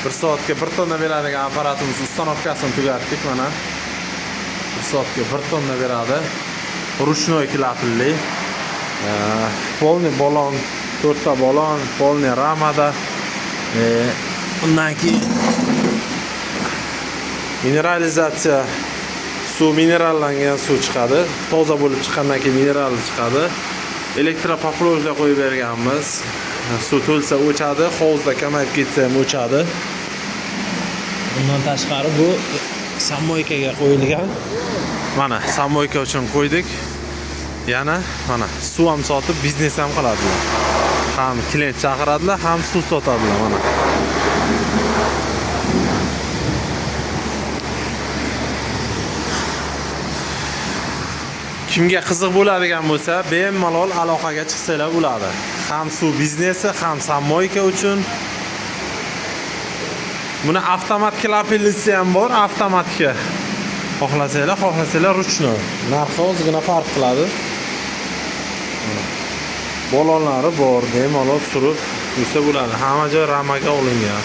1 soatga 1 tonna beradigan apparatimiz ustanovkasini tugatdik mana. 1 soatga 1 tonna beradi. Ruchnoy klapli. Polni balon, 4 ta balon, polni ramada. Undan keyin mineralizatsiya, suv minerallangan suv chiqadi. Toza bo'lib chiqqandan keyin mineral chiqadi. Elektropoplovka qo'yib berganmiz. Suv to'lsa o'chadi, hovuzda kamayib ketsa ham o'chadi. Bundan tashqari bu samoykaga qo'yilgan. Mana samoyka uchun qo'ydik. Yana mana suv ham sotib biznes ham qiladilar. Ham klient chaqiradilar, ham suv sotadilar mana. Kimga qiziq bo'ladigan bo'lsa, bemalol aloqaga chiqsanglar bo'ladi. Ham suv biznesi, ham samoyka uchun. Buni avtomat klapilisi ham bor, avtomatga. Xohlasanglar ruchnoy. Narxi ozgina farq qiladi. Balonlari bor, bemalol surib yursa bo'ladi. Hamma joy ramaga olingan.